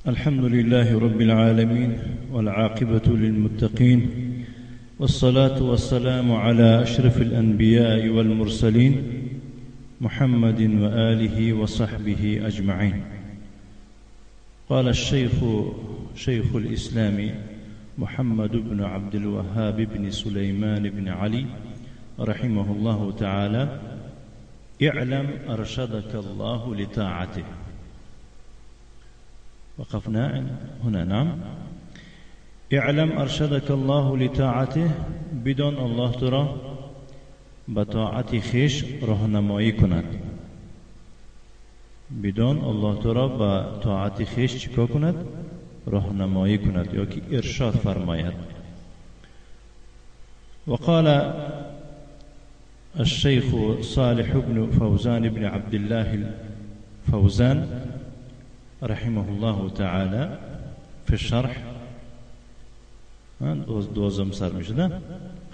الحمد لله رب العالمين والعاقبة للمتقين والصلاة والسلام على أشرف الأنبياء والمرسلين محمد وآله وصحبه أجمعين. قال شيخ الإسلام محمد بن عبد الوهاب بن سليمان بن علي رحمه الله تعالى: اعلم أرشدك الله لطاعته. وقفنا هنا. نعم. اعلم أرشدك الله لطاعته، بدون الله ترى بطاعت خیش راهنمایی کند. بدون الله ترى بطاعت خیش چیکار کند؟ راهنمایی کند یا که ارشاد فرماید. وقال الشيخ صالح بن فوزان بن عبد الله الفوزان رحمه الله تعالى في الشرح دوزم سر مشده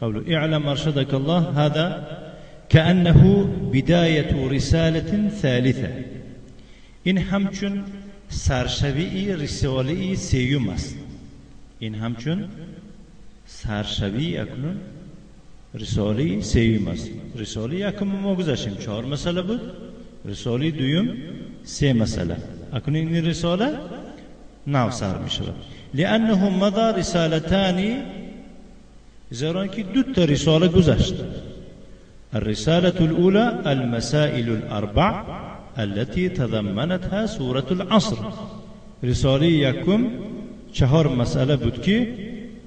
قوله: اعلم أرشدك الله، هذا كأنه بداية رسالة ثالثة. این همچون سرشوی رساله سیوم است. این همچون سرشوی اکنون رساله سیوم است. رساله یکم ما گذاشتیم 4 مسئله بود، رساله دوم 3 مسئله. اکنون این رساله نو سر می شود. لأنه مضى رسالتان، زیرا که 2 رساله گذشت. الرسالة الأولى المسائل الأربع التي تضمنتها سورة العصر. رساله یکم 4 مسئله بود که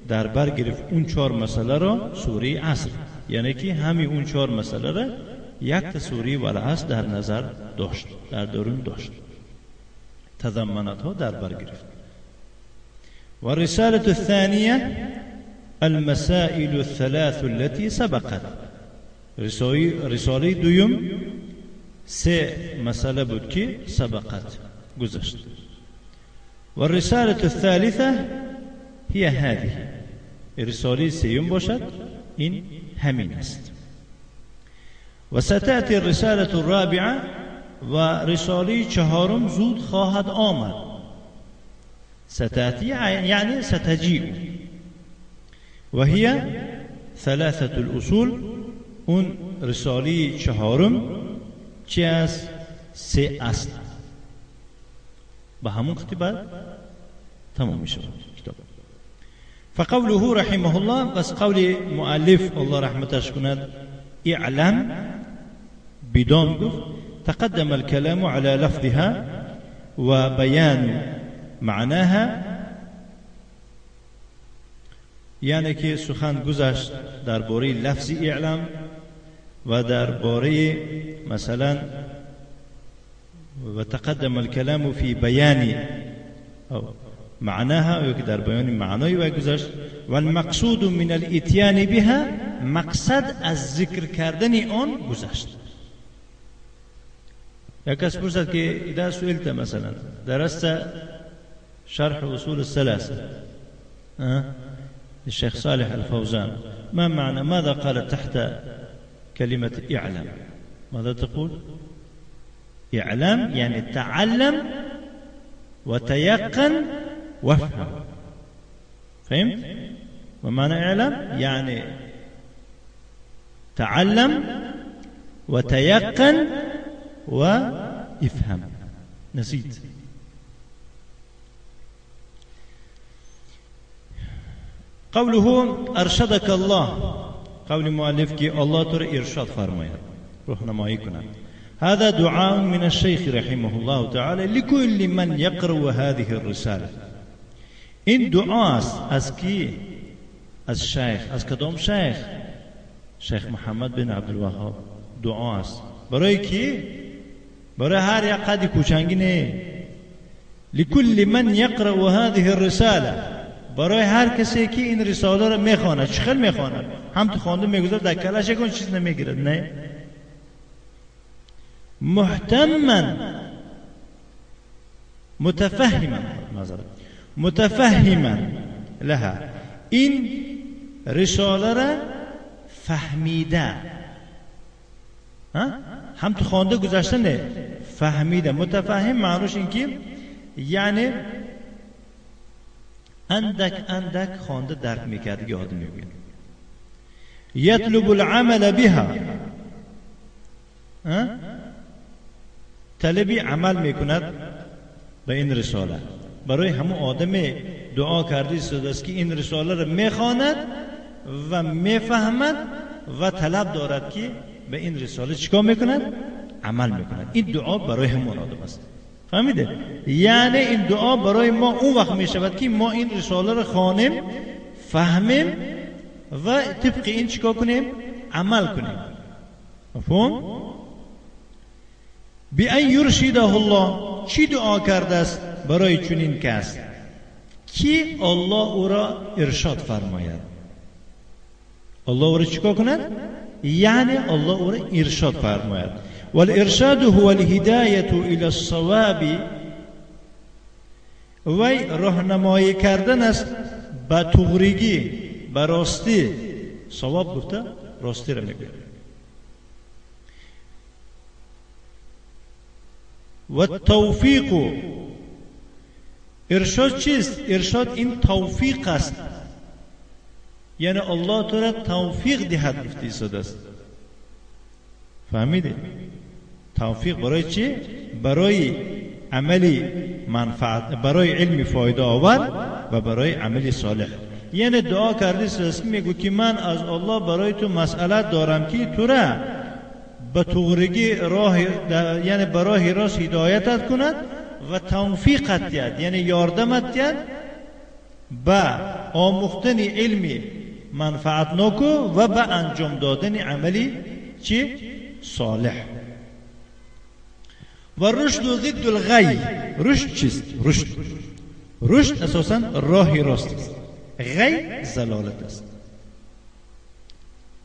در بر گرفت اون 4 مسئله را سوره عصر، یعنی که همین اون 4 مسئله را یک سوره والعصر در نظر داشت، در درون داشت، تضمنتها در بر گرفت. و رسالة الثانية المسائل الثلاث التي سبقت. رساله دوم 3 مسئله بود که سبقت گذشت. و رسالة الثالثة هي هذه. رساله سیوم باشد، این همین است. و ستأتي الرسالة الرابعة، و رساله 4 زود خواهد آمد. ستأتي يعني ستجيء. وهي 3 الأصول. اون رساله 4 چی است؟ 3 اصل. به همون خطبه تمام می شود کتاب. فقوله رحمه الله، بس قول مؤلف الله رحمتش کند، اعلم، بدون گفت. تقدم الكلام على لفظها وبيان معناها، یعنی که سخن گذشت درباره لفظ اعلام و درباره مثلا و تقدم الكلام في بيان او معناها، یا که در بیان معنای و گذشت. و المقصود من الاتيان بها، مقصد از ذکر کردن آن گذشت. یک کس پرسد که اذا سئلت مثلا درست شرح اصول الثلاثه الشيخ صالح الفوزان، ما معنى، ماذا قال تحت كلمة اعلم؟ ماذا تقول؟ اعلم يعني تعلم وتيقن وافهم. فهمت؟ ومعنى اعلم يعني تعلم وتيقن وافهم. نسيت. قوله ارشدك الله، قول مؤلف کی الله تو ارشاد فرماید، راهنمایی کند. هذا دعاء من الشيخ رحمه الله تعالى لكل من يقرأ هذه الرسالة. این دعاست از کی؟ از شیخ. از کدام شیخ؟ شیخ محمد بن عبد الوهاب. دعاست برای کی؟ برای هر یک قد کوچنگی نه. لكل من يقرأ هذه الرسالة، برای هر کسی که این رساله را میخواند. چخل میخواند؟ هم تو خوانده میگذار در کلش یکون چیز نمیگیرد. نه، محتما متفهما لها، این رساله را فهمیده. هم تو خوانده گذاشته نه، فهمیده. متفهم معنوش این که یعنی اندک خوانده درک میکرد که آدمی بگن یطلب العمل بها، طلبی عمل میکند به این رساله. برای همون آدم دعا کردی است که این رساله را میخواند و میفهمد و طلب دارد که به این رساله چیکار میکند؟ عمل میکند. این دعا برای همون آدم است. فهمیده؟ یعنی این دعا برای ما اون وقت میشود که ما این رساله را خوانیم، فهمیم و طبق این چیکار کنیم؟ عمل کنیم. مفهوم؟ بأن یرشده الله، چی دعا کرده است برای چنین کس که الله او را ارشاد فرماید. الله او را چیکار کند؟ یعنی الله او را ارشاد فرماید. والارشاد هو الهدایة الى الصواب، وی راهنمایی کردن است به توغریگی، به راستی. صواب گفته راستی را میگه. و توفیق، ارشاد چیست؟ ارشاد این توفیق است، یعنی الله تو را توفیق دهد. گفته شده است. فهمیده؟ توفیق برای چی؟ برای عملی منفعت، برای علم فایده آور و برای عملی صالح. یعنی دعا کردی است میگو که من از الله برای تو مسئله دارم که تو را به توغرگی راه، یعنی به راه راست هدایتت کند و توفیقت دهد، یعنی یاردمت دهد به آموختن علمی منفعتناک و به انجام دادن عملی چی؟ صالح. و رشد ضد الغی، رشد چیست؟ رشد اساسا راه راست است، غی زلالت است.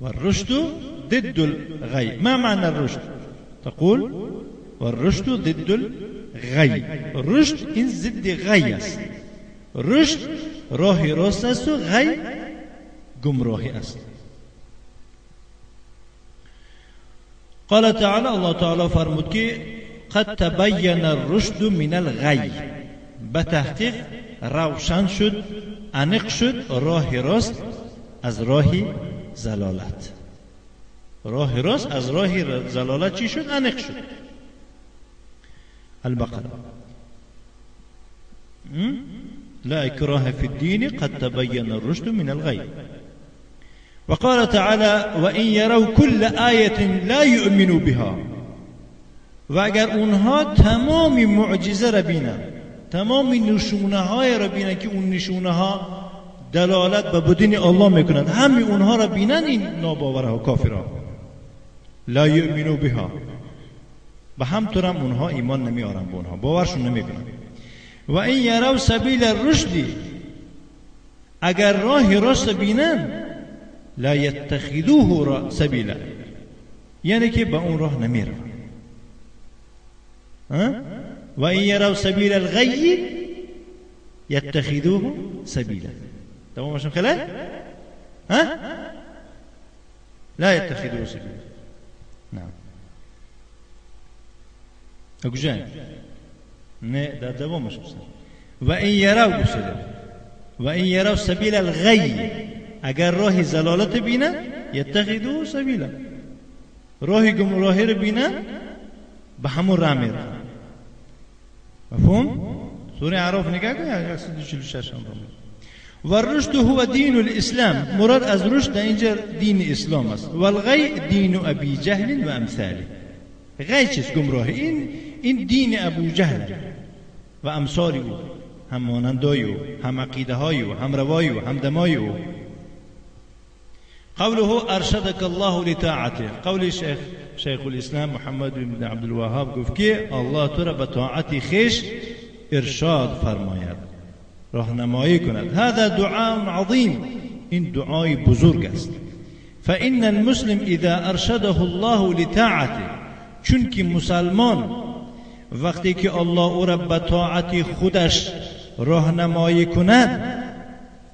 و رشد ضد الغی. ما معنى الرشد؟ تقول والرشد ضد الغی. رشد این ضد غی است. رشد راه راست است و غی گمراهی است. قال تعالی، الله تعالی فرمود که قد تبین الرشد من الغی، به تحقیق روشن شد، انق شد راه راست از راه زلالت. راه راست از راه زلالت چی شد؟ انق شد. البقره. لا اکراه فی الدین قد تبین الرشد من الغی. وقال تعالى وإن يروا كل آية لا يؤمنوا بها، و اگر اونها تمام معجزه را بینن، تمام نشونه های را بینن که اون نشونه ها دلالت به بودن الله میکنند، همه اونها را بینن، این ناباورها کافرها لا یؤمنوا بها، به همطور هم اونها ایمان نمیارن به اونها، باورشون نمیکنن. و این یروا سبیل الرشد، اگر راه راست بینن لا یتخذوه سبیلا، یعنی که به اون راه نمیرن. و این یروا سبیل الغی یتخذوه سبیلا. تمام شد خلال؟ لا يتخذوه سبيلا. نعم. اگه جای نه در دوامش بسن. و این یروا بسن. و این یروا سبیل الغی، اگر راه زلالت بینن یتخذوه سبیلا، راه گمراهی رو بینن به همون راه میرن. مفهوم؟ سوره اعراف نگاه کنید 146 و رشد هو دین الاسلام، مراد از رشد در اینجا دین اسلام است. و الغی دین ابی جهل و امثاله. غی چیست؟ گمراهی. این دین ابو جهل و امثال او، هم مانندای او، هم عقیده های او، هم روای او، هم دمای او. قوله ارشدك الله لطاعته، قول شیخ الاسلام محمد بن عبد الوهاب گفت که الله تو را به طاعت خویش ارشاد فرماید، راهنمایی کند. هذا دعاء عظیم، این دعای بزرگ است. فإن المسلم اذا ارشده الله لطاعته، چون که مسلمان وقتی که الله او را به طاعت خودش راهنمایی کند،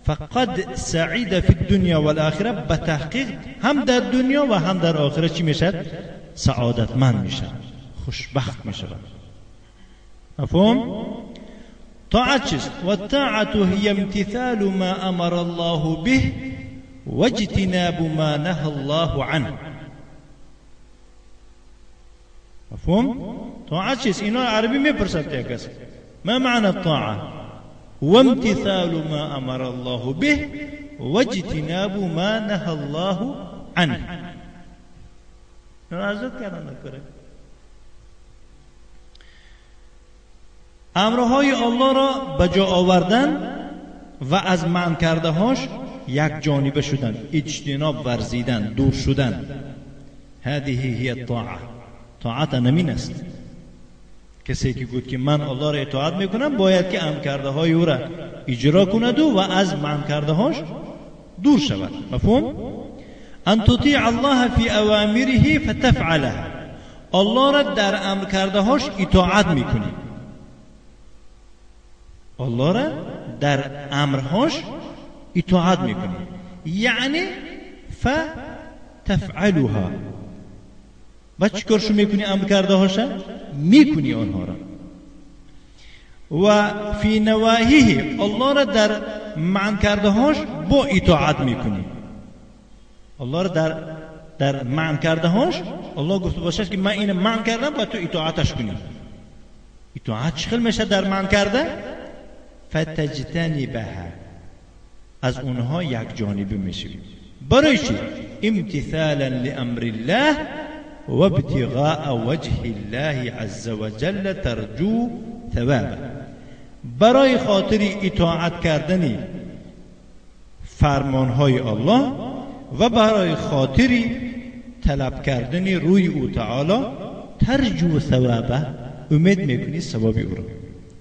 فقد سعید فی الدنیا والآخره، به تحقیق هم در دنیا و هم در آخرت چی میشد؟ سعادتمند میشد، خوشبخت میشد. مفهوم؟ طاعت چیست؟ و الطاعت هی امتثال ما امر الله به و اجتناب ما نهى الله عنه. مفهوم؟ طاعت چیست؟ اینو عربی میپرسد یک کس ما معنى الطاعة؟ وامتثال ما امر الله به واجتناب ما نهى الله عنه. نرازت کردن نکره امرهای الله را به جا آوردن و از منع کرده هاش یک جانبه شدن، اجتناب ورزیدن، دور شدن. هذه هي الطاعة. طاعت نمین است. کسی که گفت که من الله را اطاعت میکنم باید که امر کرده های او را اجرا کند و از منع کرده هاش دور شود. مفهوم؟ ان تطیع الله فی اوامره فتفعله. الله را در امر کرده هاش اطاعت میکنی. الله را در امرهاش اطاعت میکنی، یعنی فتفعلها. با چیکار شو میکنی؟ امر کرده هاشا میکنی آنها را. و فی نواهیه، الله را در منع کرده هاش با اطاعت میکنی. الله را در منع کرده هاش الله گفته باشد که من این منع کردم با تو اطاعتش کنی. اطاعت چخیل میشه در منع کرده؟ فتجتنبها، از اونها یک جانبه میشی. برای چی؟ امتثالا لامر الله و ابتغاء وجه الله عز وجل ترجو ثوابه. برای خاطر اطاعت کردن فرمانهای الله و برای خاطر طلب کردن روی او تعالی ترجو ثوابه، امید میکنی ثواب او را.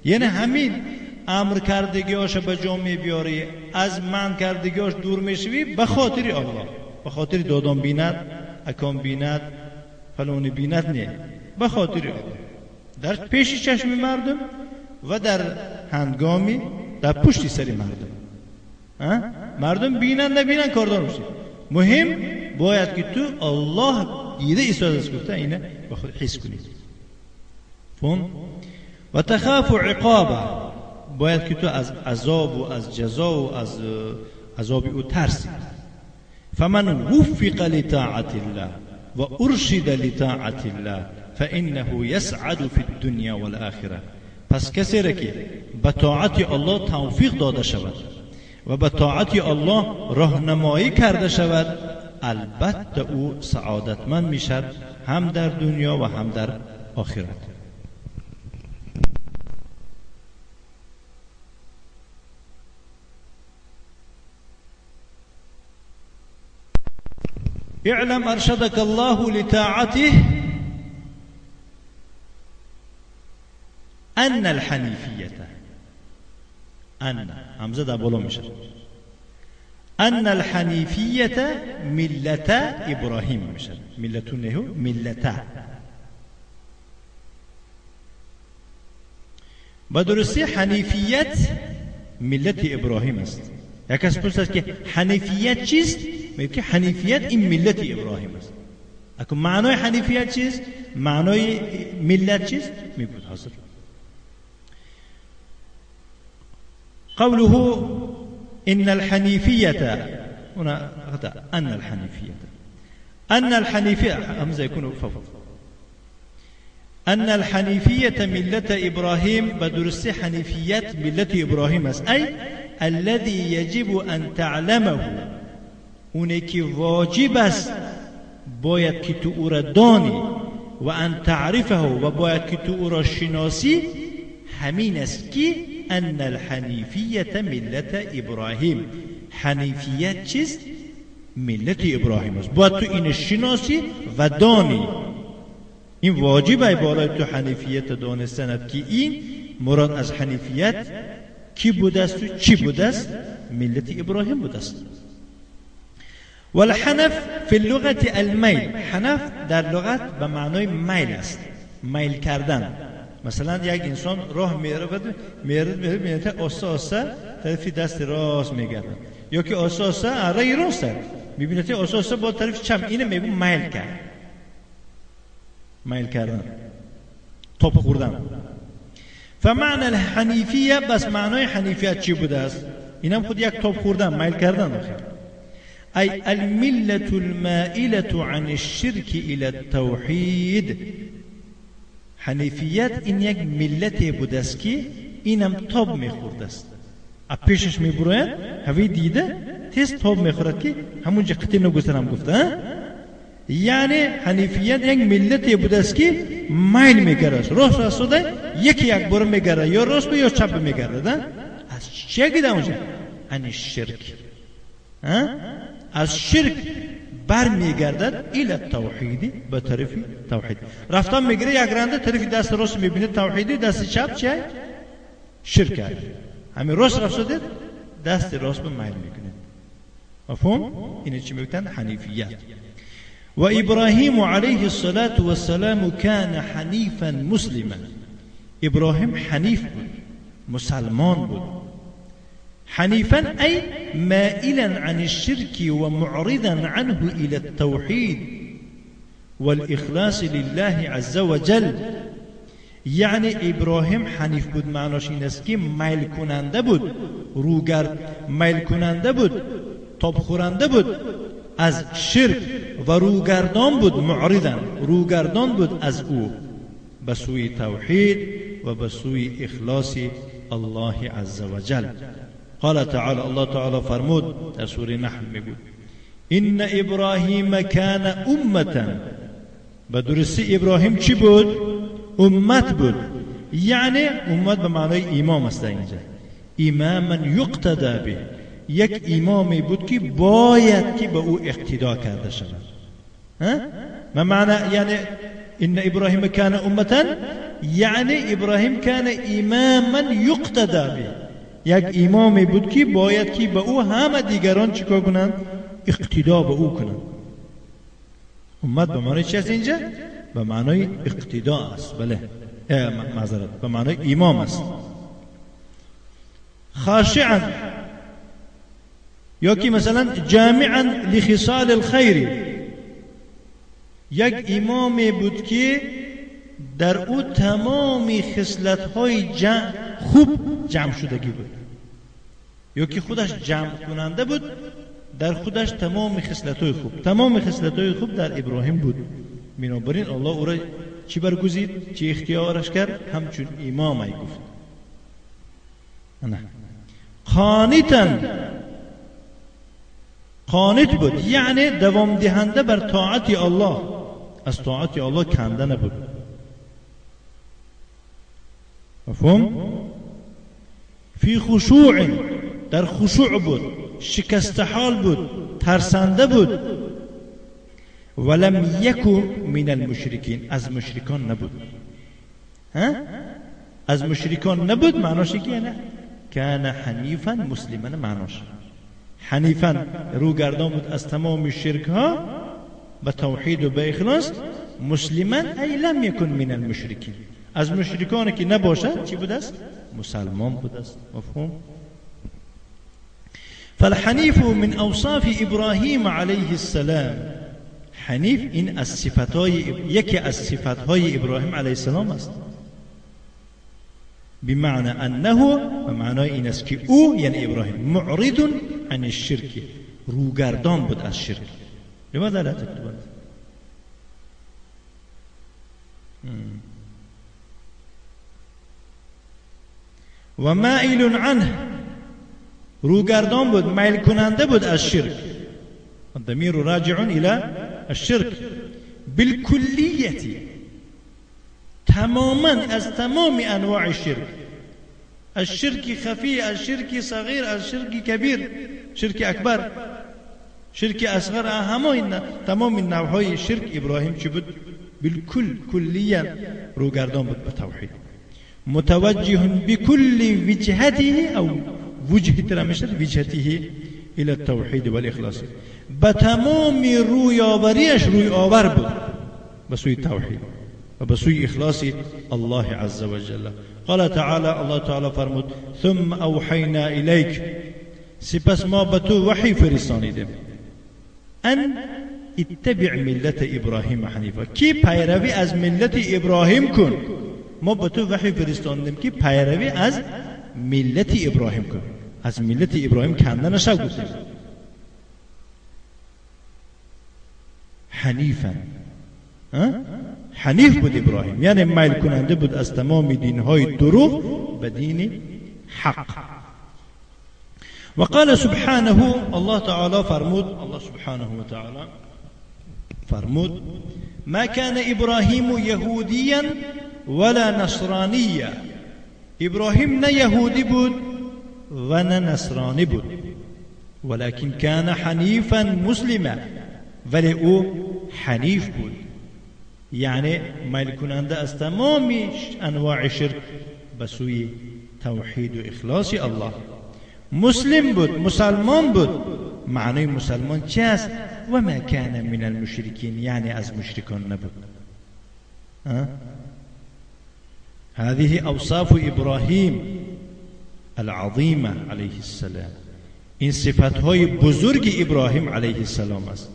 یعنی همین امر کردگیاش به جا میبیاری، از منع کردگیاش دور میشوی به خاطر الله، به خاطر دادان بیند، اکام بیند، فلان بیند، نه، به خاطر الله. در پیش چشم مردم و در هنگامی در پشت سر مردم. مردم بینند نبینند کاردار میشی. مهم باید که تو الله دیده ایستاد از گفته اینه به خود حس کنید. فهم؟ و تخاف عقابه، باید که تو از عذاب و از جزا و از عذاب او ترسی. فمن وفق لطاعت الله و ارشد لطاعت الله فانه یسعد فی الدنیا والآخره. پس کسی را که به طاعت الله توفیق داده شود و به طاعت الله راهنمایی کرده شود، البته او سعادتمند میشد، هم در دنیا و هم در آخرت. اعلم ارشدك الله لطاعته ان الحنیفیت، ان همزه در بالا میشه، ان الحنیفیت ملت ابراهیم میشه. ملتون نهو ملت. با درستی حنیفیت ملت ابراهیم است. یک کس پرسد که حنیفیت چیست؟ میگه حنیفیت این ملت ابراهیم است. اما معنای حنیفیت چیست؟ معنای ملت چیست؟ میگه حاضر. قوله ان الحنیفیت، هنا خطأ، ان الحنیفیت، ان الحنیفیت همزه يكون فوق، ان الحنیفیت ملت ابراهیم. بدرستی حنیفیت ملت ابراهیم است. ای الذي يجب ان تعلمه، اونی که واجب است باید که تو او را دانی، و ان تعرفه، و باید که تو او را شناسی. همین است که ان الحنیفیت ملت ابراهیم، حنیفیت چیست؟ ملت ابراهیم است. باید تو این شناسی و دانی. این واجبه برای تو حنیفیت دانستنت که این مراد از حنیفیت کی بوده است و چی بوده است؟ ملت ابراهیم بوده است. والحنف فی اللغت المیل، حنف در لغت به معنای میل است، میل کردن. مثلا یک انسان راه میره آسا آسا طرف دست راست میگردن، یا که آسا آسا رای راست میبینه آسا آسا با طرف چپ، اینه میگن میل کرد، میل کردن، توپ خوردن. فمعنى الحنیفیه، بس معنای حنیفیت چی بوده است؟ اینم خود یک تاب خوردن، میل کردن آخر. ای الملة المائلة عن الشرك الى التوحید. حنیفیت این یک ملت بوده است که اینم تاب میخورد است. پیشش میبروید هوی دیده تیز تاب میخورد که همونجا قطعی نگوستنم گفته. یعنی حنیفیت یک ملت بوده است که میل میگرد، راست راستوده یکی یک بار میگرد، یا راست یا چپ میگرد. از چه گیده اونجا؟ عن شرک، از شرک بر میگردد الى التوحیدی، به طرف توحید رفتن میگیره. یک رنده طرف دست راست میبینه توحیدی، دست چپ چه؟ شرک. همین راست رفت شده دست راست به میل میکنه. مفهوم؟ اینه چی میگن حنیفیت. و ابراهیم علیه الصلاة والسلام کان حنیفا مسلما. ابراهیم حنیف بود، مسلمان بود. حنیفا ای مائلا عن الشرك ومعرضا عنه الى التوحید والاخلاص لله عز وجل. یعنی ابراهیم حنیف بود معناش این است که میل کننده بود، میل کننده بود، تاب خورنده بود از شرک و روگردان بود، معرضا روگردان بود از او به سوی توحید و به سوی اخلاص الله عز وجل. قال تعالی، الله تعالی فرمود در سوره نحل میگوید ان ابراهیم کان امتا. به درستی ابراهیم چی بود؟ امت بود. یعنی امت به معنای امام است اینجا، اماما یقتدی به، یک امامی بود که باید که به او اقتدا کرده شود. ما معنی یعنی ان ابراهیم کان امتا، یعنی ابراهیم کان اماما یقتدی به، یک امامی بود که باید که به او همه دیگران چیکار کنند؟ اقتدا به او کنند. امت به معنای چی است اینجا؟ به معنای اقتدا است. بله معذرت، به معنای امام است. خاشعا، یا که مثلا جامعا لخصال الخیر، یک امامی بود که در او تمام خصلت‌های خوب جمع شدگی بود، یا که خودش جمع کننده بود در خودش تمام خصلت‌های خوب. تمام خصلت‌های خوب در ابراهیم بود. بنابراین الله او را چی برگزید؟ چی اختیارش کرد؟ همچون امامی گفت. نه قانتا، قانت بود یعنی دوام دهنده بر طاعت الله، از طاعت الله کنده نبود. مفهوم؟ فی خشوع، در خشوع بود، شکست حال بود، ترسنده بود. ولم یکو من المشرکین، از مشرکان نبود. از مشرکان نبود معناش که نه کان حنیفا مسلما، معناش حنیفا روگردان بود از تمام شرک ها به توحید و به اخلاص. مسلما ای لم یکن من المشرکین، از مشرکانی که نباشد چی بود است؟ مسلمان بود است. مفهوم؟ فالحنیف من اوصاف ابراهیم علیه السلام. حنیف این از صفتهای، یکی از صفتهای ابراهیم علیه السلام است. بمعنى انه، بمعنای این است که او یعنی ابراهیم معرض عن الشرک، روگردان بود از شرک. لماذا لا تكتبون؟ و مائل عنه، روگردان بود، میل کننده بود از شرک. الضمیر راجع الى الشرك بالكلية، تماما از تمام انواع الشرك، الشرك خفي، الشرك صغير، الشرك كبير، شرك اکبر، شرك اصغر، تمام نوعهای شرک ابراهیم چی بود؟ بالکل، کلیه روگردان بود به توحید. متوجه بكل وجهته او وجهه ترمشد وجهته الى التوحید والاخلاص، به تمام روی آوریش روی آور بود به سوی توحید و به سوی اخلاص الله عز وجل. قال تعالی، الله تعالی فرمود ثم اوحینا الیک، سپس ما به تو وحی فرستانیدیم، ان اتبع ملت ابراهیم حنیفا، کی پیروی از ملت ابراهیم کن. ما به تو وحی فرستاندیم که پیروی از ملت ابراهیم کن. از ملت ابراهیم کنده نشو گفتیم. حنیفا، حنیف بود ابراهیم، یعنی میل کننده بود از تمام دینهای دروغ به دین حق. وقال سبحانه، الله تعالى فرمود، الله سبحانه وتعالى فرمود: ما كان إبراهيم يهوديا ولا نصرانيا. إبراهيم نه يهودي بود و نه نصرانی بود، ولكن كان حنيفا مسلما، ولی او حنیف بود، یعنی میل کننده از تمام انواع شرک به سوی توحید و اخلاص الله. مسلم بود، مسلمان بود. معنی مسلمان چه است؟ و ما کان من المشرکین، یعنی از مشرکان نبود. هذه اوصاف ابراهیم العظیمه علیه السلام. این صفتهای بزرگ ابراهیم علیه السلام است.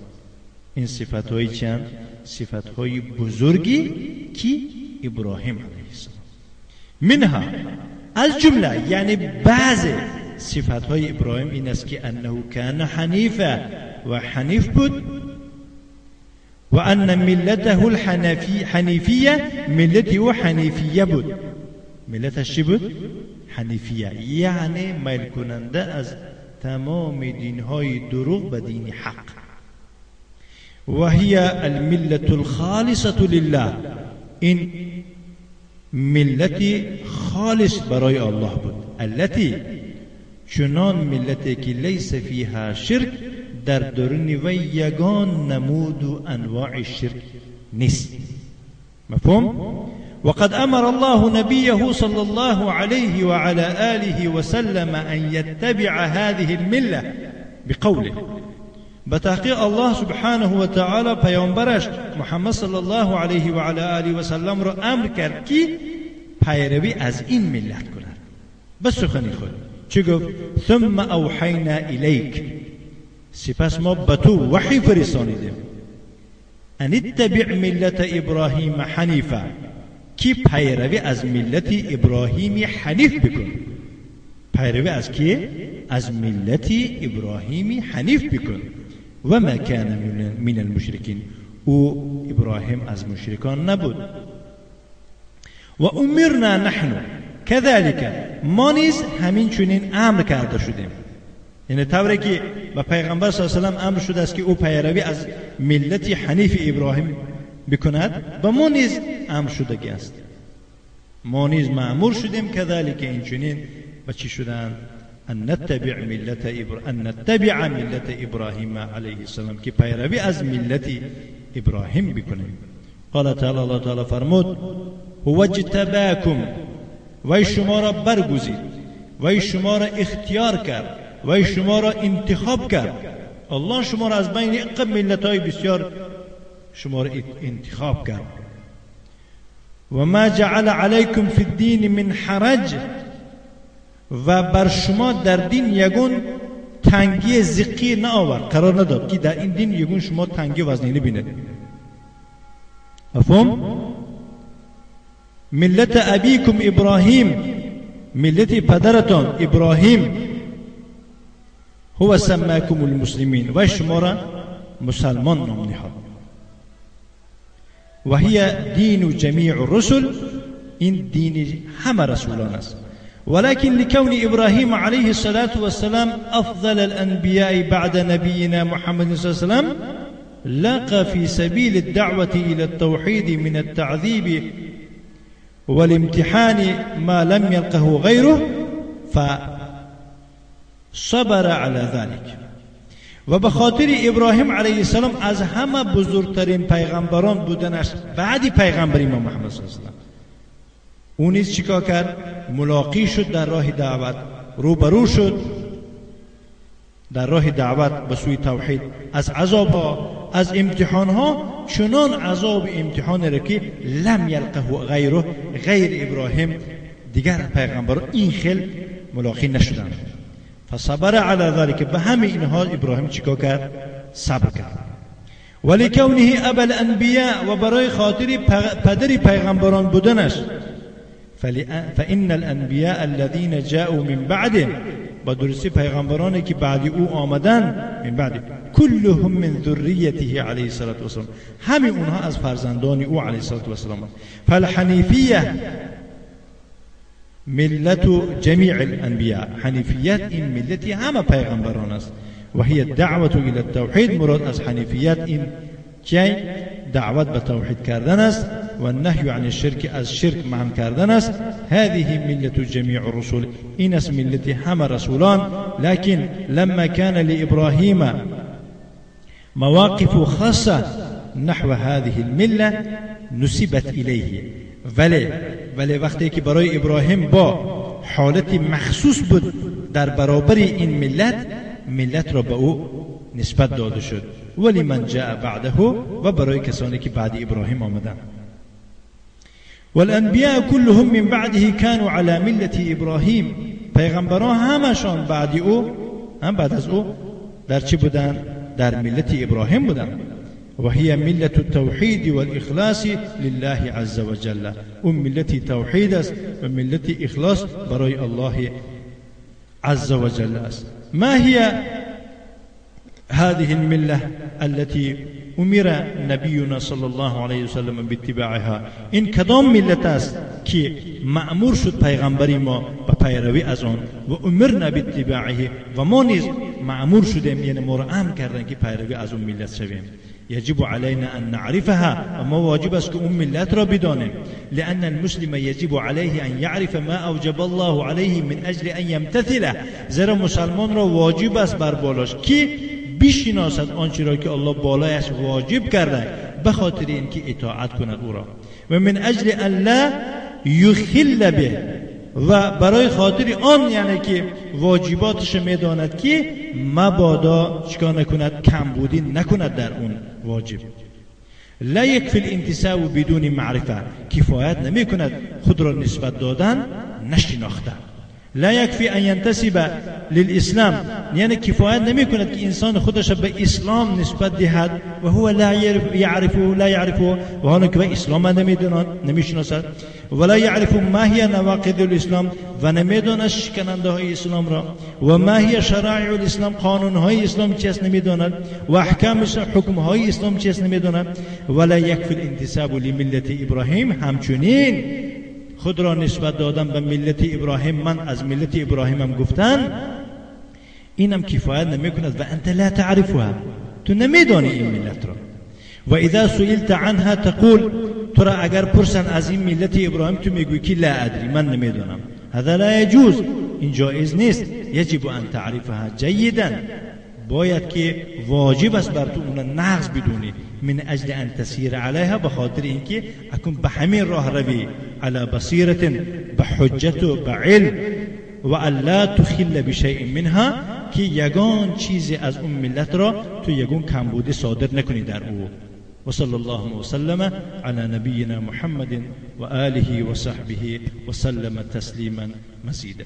این صفتهای چند؟ صفتهای بزرگی که ابراهیم علیه السلام. منها، از جمله، یعنی بعض صفتهای ابراهیم این است که انه کان حنیفا، و حنیف بود، و ان ملته الحنیفیه، ملتی و حنیفیه بود. ملتش چی بود؟ حنیفیه، یعنی میل کننده از تمام دینهای دروغ به دین حق. و هی الملت الخالصه لله، این ملتی خالص برای الله بود. التي، چنان ملتی که لیس فیها شرک، در درون و یگان نمود و انواع شرک نیست. مفهوم؟ وقد امر الله نبيه صلى الله عليه وعلى آله وسلم أن يتبع هذه الملة بقوله. بتحقیق الله سبحانه وتعالى پیامبرش محمد صلی الله علیه و علی آله و سلم را امر کرد که پیروی از این ملت کند. بس سخنی خود چی گفت؟ ثم اوحینا الیک، سپس ما به تو وحی فرستانیدیم، ان اتبع ملت ابراهیم حنیفا، کی پیروی از ملت ابراهیم حنیف بکن. پیروی از کی؟ از ملت ابراهیم حنیف بکن. و ما کان من المشرکین، او ابراهیم از مشرکان نبود. و امرنا نحن كذلك، ما نیز همین چنین امر کرده شدیم. یعنی طوری که به پیغمبر صلی الله علیه و سلم امر شده است که او پیروی از ملت حنیف ابراهیم بکند، به ما نیز امر شده است. ما نیز مأمور شدیم كذلك این چنین به چی شدند؟ ان نتبع ملت ابراهیم علیه السلام، که پیروی از ملت ابراهیم بکنیم. قال تعالی، الله تعالی فرمود: هو اجتباکم، وی شما را برگزید، وی شما را اختیار کرد، وی شما را انتخاب کرد. الله شما را از بین ملت‌های بسیار شما را انتخاب کرد. و ما جعل علیکم فی الدین من حرج، و بر شما در دین یگون تنگی زقی نه آورد، قرار نداد که در این دین یگون شما تنگی وزنی بینید. مفهوم؟ ملت ابیکم ابراهیم، ملت پدرتان ابراهیم، هو سماکم المسلمین، و شما را مسلمان نام نهاد. و هی دین جمیع الرسل، این دین همه رسولان است. ولكن لكون إبراهيم عليه الصلاة والسلام أفضل الأنبياء بعد نبينا محمد صلى الله عليه وسلم، لقى في سبيل الدعوة إلى التوحيد من التعذيب والامتحان ما لم يلقه غيره، فصبر على ذلك. و به خاطر ابراهیم علیه السلام از همه بزرگترین پیغمبران بودنش بعد پیغمبر امام محمد صلی الله علیه وسلم، اون نیز چیکار کرد؟ ملاقی شد در راه دعوت، روبرو شد در راه دعوت به سوی توحید. از عذاب ها، از امتحان ها، چنان عذاب امتحان را که لم یلقه غیره، غیر ابراهیم دیگر پیغمبر این خیل ملاقی نشدند. فصبر علی ذلك، به همه اینها ابراهیم چیکار کرد؟ صبر کرد. ولکونه ابا الانبیاء، و برای خاطر پدر پیغمبران بودنش، فإن الأنبياء الذين جاءوا من بعده، با درستی پیغمبرانی که بعد او آمدن، من بعد كلهم من ذریته علیه الصلاة والسلام، همه اونها از فرزندان او علیه الصلاة والسلام. فالحنیفیه ملت جمیع الانبیاء، حنیفیت این ملتی همه پیغمبران است. و هی الدعوة الى التوحید، مراد از حنیفیت این که دعوت به توحید کردن است، و النهی عن الشرک، از شرک منع کردن است. هذه ملت جمیع الرسل، این است ملت همه رسولان. لكن لما كان لإبراهيم مواقف خاصة نحو هذه الملة نسبت إليه، ولی وقتی که برای ابراهیم با حالت مخصوص بود در برابر این ملت را به او نسبت داده شد. ولی من جاء بعده، و برای کسانی که بعد ابراهیم آمدن. والانبیاء كلهم من بعده كانوا على ملة ابراهیم، پیغمبران همشان بعد از او در چی بودن؟ در ملت ابراهیم بودن. و هي ملت التوحید والاخلاص لله عز وجل، اون ملت توحید است و ملت اخلاص برای الله عز وجل است. ما هي هذه الملة التي امر نبينا صلى الله عليه وسلم باتباعها؟ این کدام ملت است که مأمور شد پیغمبری ما به پیروی از آن؟ و امرنا باتباعه، و ما نیز مأمور شدیم، یعنی ما را امر کردن که پیروی از اون ملت شویم. يجب علينا أن نعرفها، وما واجب است که اون ملت را بدانیم. لأن المسلم يجب عليه أن يعرف ما أوجب الله عليه من أجل أن يمتثله، زیرا مسلمان را واجب است بر بالاش که بشناسد آنچه را که الله بالایش واجب کرده، به خاطر اینکه اطاعت کند او را. و من اجل ان لا یخل به، و برای خاطر آن یعنی که واجباتش میداند که مبادا چیکار نکند، کمبودی نکند در اون واجب. لا یکفی الانتساب بدون معرفه، کفایت نمی کند خود را نسبت دادن نشناخته. لا یکفی ان ینتسب للاسلام، یعنی کفایت نمی کند که انسان خودش به اسلام نسبت دهد و هو لا یعرفه، و حالا که به اسلام نمیداند، نمیشناسد. ولا یعرف ما هی نواقض الاسلام، و نمیداند شکننده های اسلام را. و ما هی شرائع الاسلام، قانون های اسلام چیست نمیداند. و احکام حکم های اسلام چیست نمیداند. ولا یکفی الانتساب لملت ابراهیم، همچنین خود را نسبت دادن به ملت ابراهیم، من از ملت ابراهیمم گفتن، اینم کفایت نمی کند. و انت لا تعرفها، تو نمیدانی این ملت را. و اذا سئلت عنها تقول، تو را اگر پرسن از این ملت ابراهیم تو میگویی که لا ادری، من نمیدانم. هذا لا يجوز، این جایز نیست. یجب ان تعرفها جیدا، باید که واجب است بر تو اون نقض بدونی. من اجل ان تسیر علیها، به خاطر اینکه اکن به همین راه روی، علی بصیرت، به حجت و به علم، و الا تخل بشیء منها، که یگان چیزی از اون ملت را تو یگان کمبودی صادر نکنی در او. و صلی الله وسلم علی نبینا محمد و آله و صحبه و سلم تسلیما مزیدا.